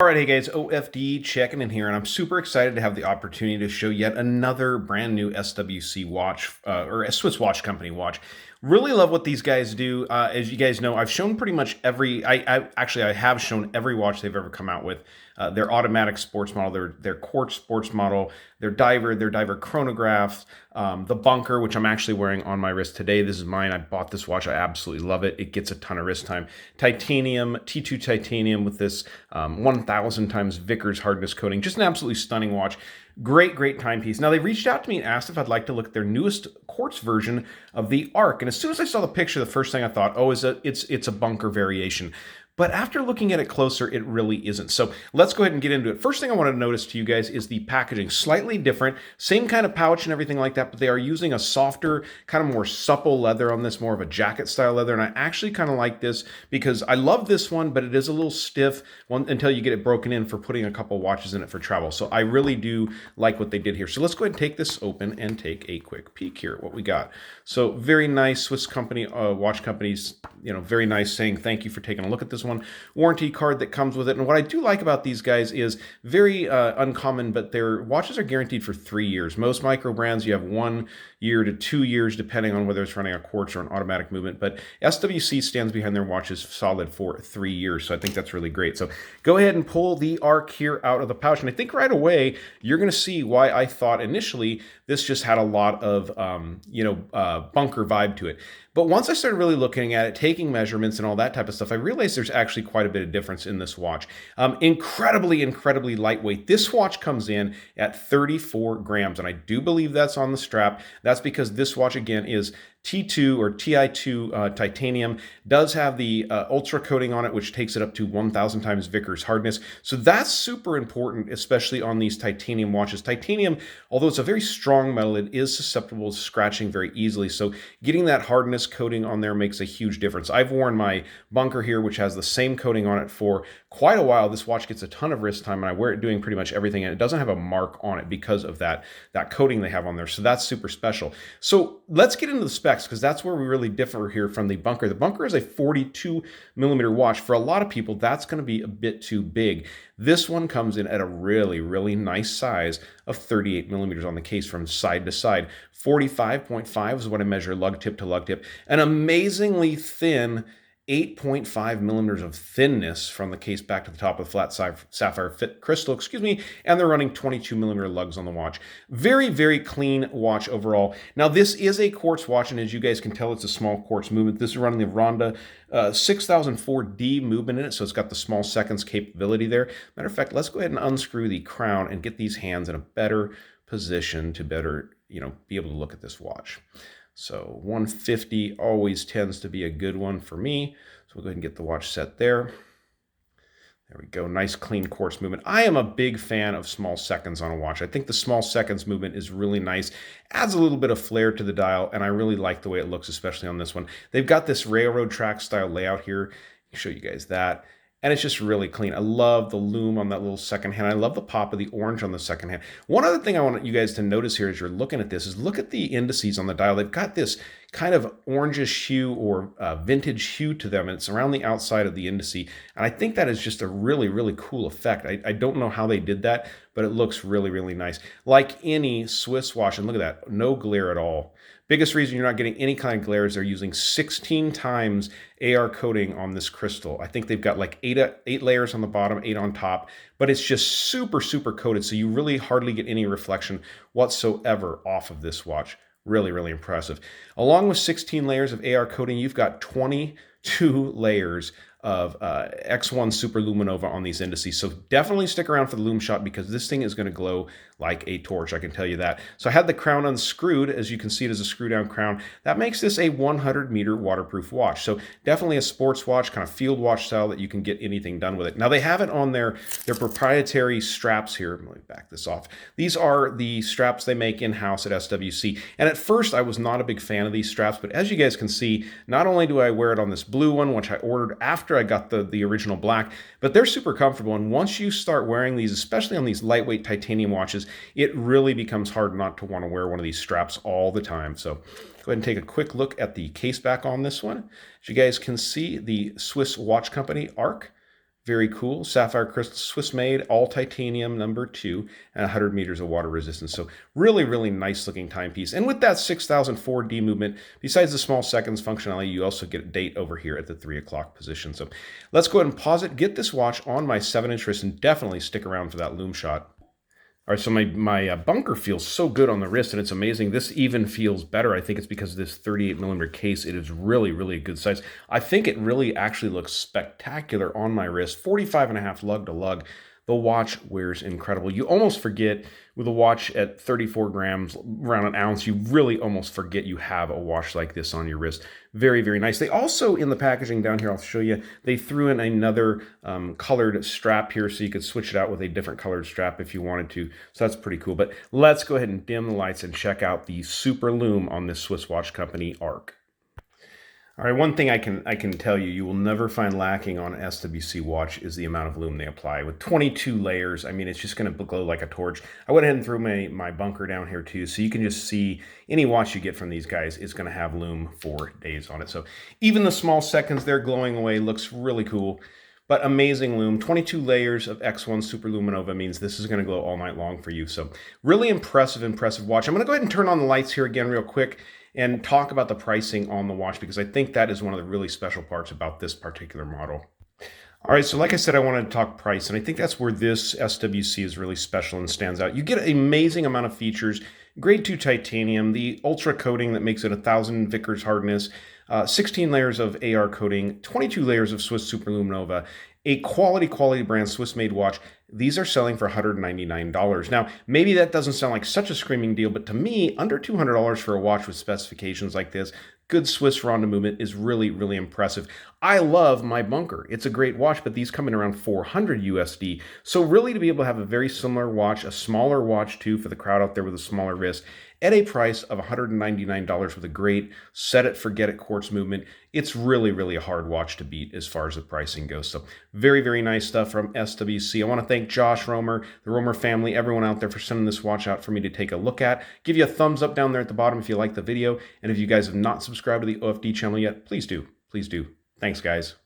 All right, hey guys, OFD checking in here, and I'm super excited to have the opportunity to show yet another brand new SWC watch, or a Swiss Watch Company watch. Really love what these guys do. As you guys know, I've shown pretty much I have shown every watch they've ever come out with. Their automatic sports model, their quartz sports model, their diver chronographs, the bunker, which I'm actually wearing on my wrist today. This is mine. I bought this watch. I absolutely love it. It gets a ton of wrist time. Titanium, T2 titanium with this 1,000 times Vickers hardness coating. Just an absolutely stunning watch. Great timepiece. Now, they reached out to me and asked if I'd like to look at their newest quartz version of the ARK. And as soon as I saw the picture, the first thing I thought, oh, it's a bunker variation. But after looking at it closer, it really isn't. So let's go ahead and get into it. First thing I want to notice to you guys is the packaging. Slightly different, same kind of pouch and everything like that, but they are using a softer, kind of more supple leather on this, more of a jacket style leather. And I actually kind of like this because I love this one, but it is a little stiff until you get it broken in for putting a couple watches in it for travel. So I really do like what they did here. So let's go ahead and take this open and take a quick peek here at what we got. So very nice Swiss company, watch companies, very nice, saying thank you for taking a look at this one. Warranty card that comes with it. And what I do like about these guys is very uncommon, but their watches are guaranteed for 3 years. Most micro brands, you have 1 year to 2 years, depending on whether it's running a quartz or an automatic movement. But SWC stands behind their watches solid for 3 years. So I think that's really great. So go ahead and pull the ARK here out of the pouch. And I think right away, you're going to see why I thought initially this just had a lot of, bunker vibe to it. But once I started really looking at it, taking measurements and all that type of stuff, I realized there's actually quite a bit of difference in this watch. Incredibly lightweight. This watch comes in at 34 grams, and I do believe that's on the strap. That's because this watch, again, is T2 or TI2 titanium, does have the ultra coating on it, which takes it up to 1,000 times Vickers hardness. So that's super important, especially on these titanium watches. Titanium, although it's a very strong metal, it is susceptible to scratching very easily. So getting that hardness coating on there makes a huge difference. I've worn my bunker here, which has the same coating on it for quite a while. This watch gets a ton of wrist time, and I wear it doing pretty much everything, and it doesn't have a mark on it because of that coating they have on there. So that's super special. So let's get into the specs, because that's where we really differ here from the bunker. The bunker is a 42 millimeter watch. For a lot of people, that's going to be a bit too big. This one comes in at a really nice size of 38 millimeters on the case from side to side. 45.5 is what I measure lug tip to lug tip. An amazingly thin 8.5 millimeters of thinness from the case back to the top of the flat sapphire fit crystal, and they're running 22 millimeter lugs on the watch. Very clean watch overall. Now, this is a quartz watch, and as you guys can tell, it's a small quartz movement. This is running the Ronda 6004D movement in it, so it's got the small seconds capability there. Matter of fact, let's go ahead and unscrew the crown and get these hands in a better position to better, be able to look at this watch. So 150 always tends to be a good one for me. So we'll go ahead and get the watch set there. There we go. Nice clean quartz movement. I am a big fan of small seconds on a watch. I think the small seconds movement is really nice. Adds a little bit of flair to the dial, and I really like the way it looks, especially on this one. They've got this railroad track style layout here. I'll show you guys that. And it's just really clean. I love the lume on that little second hand. I love the pop of the orange on the second hand. One other thing I want you guys to notice here as you're looking at this is look at the indices on the dial. They've got this kind of orangish hue or vintage hue to them. And it's around the outside of the indice. And I think that is just a really cool effect. I don't know how they did that, but it looks really nice. Like any Swiss watch, and look at that, no glare at all. Biggest reason you're not getting any kind of glare is they're using 16 times AR coating on this crystal. I think they've got like eight layers on the bottom, 8 on top, but it's just super coated, so you really hardly get any reflection whatsoever off of this watch. Really impressive. Along with 16 layers of AR coating, you've got 22 layers of X1 Super Luminova on these indices. So definitely stick around for the lume shot, because this thing is going to glow like a torch, I can tell you that. So I had the crown unscrewed. As you can see, it is a screw down crown. That makes this a 100 meter waterproof watch. So definitely a sports watch, kind of field watch style that you can get anything done with it. Now they have it on their proprietary straps here. Let me back this off. These are the straps they make in-house at SWC. And at first I was not a big fan of these straps, but as you guys can see, not only do I wear it on this blue one, which I ordered after I got the original black, but they're super comfortable. And once you start wearing these, especially on these lightweight titanium watches, it really becomes hard not to want to wear one of these straps all the time. So go ahead and take a quick look at the case back on this one. As you guys can see, the Swiss Watch Company-ARK. Very cool. Sapphire crystal, Swiss made, all titanium, #2, and 100 meters of water resistance. So really, really nice looking timepiece. And with that 6004 D movement, besides the small seconds functionality, you also get a date over here at the 3 o'clock position. So let's go ahead and pause it, get this watch on my 7-inch wrist, and definitely stick around for that lume shot. All right, so my bunker feels so good on the wrist, and it's amazing. This even feels better. I think it's because of this 38mm case. It is really, really a good size. I think it really actually looks spectacular on my wrist. 45.5 lug to lug. The watch wears incredible. You almost forget with a watch at 34 grams, around an ounce, you really almost forget you have a watch like this on your wrist. Very, very nice. They also, in the packaging down here, I'll show you, they threw in another colored strap here so you could switch it out with a different colored strap if you wanted to. So that's pretty cool. But let's go ahead and dim the lights and check out the super lume on this Swiss watch company ARK. All right, one thing I can tell you, you will never find lacking on an SWC watch is the amount of lume they apply. With 22 layers, I mean, it's just going to glow like a torch. I went ahead and threw my bunker down here too, so you can just see any watch you get from these guys is going to have lume for days on it. So even the small seconds there glowing away looks really cool. But amazing lume, 22 layers of X1 Super Luminova means this is going to glow all night long for you. So really impressive watch. I'm going to go ahead and turn on the lights here again real quick and talk about the pricing on the watch, because I think that is one of the really special parts about this particular model. All right, so like I said, I wanted to talk price, and I think that's where this SWC is really special and stands out. You get an amazing amount of features, grade 2 titanium, the ultra coating that makes it 1,000 vikers hardness, 16 layers of AR coating, 22 layers of Swiss Super Luminova, a quality brand Swiss-made watch. These are selling for $199. Now, maybe that doesn't sound like such a screaming deal, but to me, under $200 for a watch with specifications like this, good Swiss Ronda movement is really, really impressive. I love my bunker. It's a great watch, but these come in around 400 USD. So really to be able to have a very similar watch, a smaller watch too for the crowd out there with a smaller wrist, at a price of $199 with a great set it, forget it quartz movement, it's really, really a hard watch to beat as far as the pricing goes. So very, very nice stuff from SWC. I want to thank Josh Romer, the Romer family, everyone out there for sending this watch out for me to take a look at. Give you a thumbs up down there at the bottom if you like the video. And if you guys have not subscribed to the OFD channel yet, please do. Please do. Thanks, guys.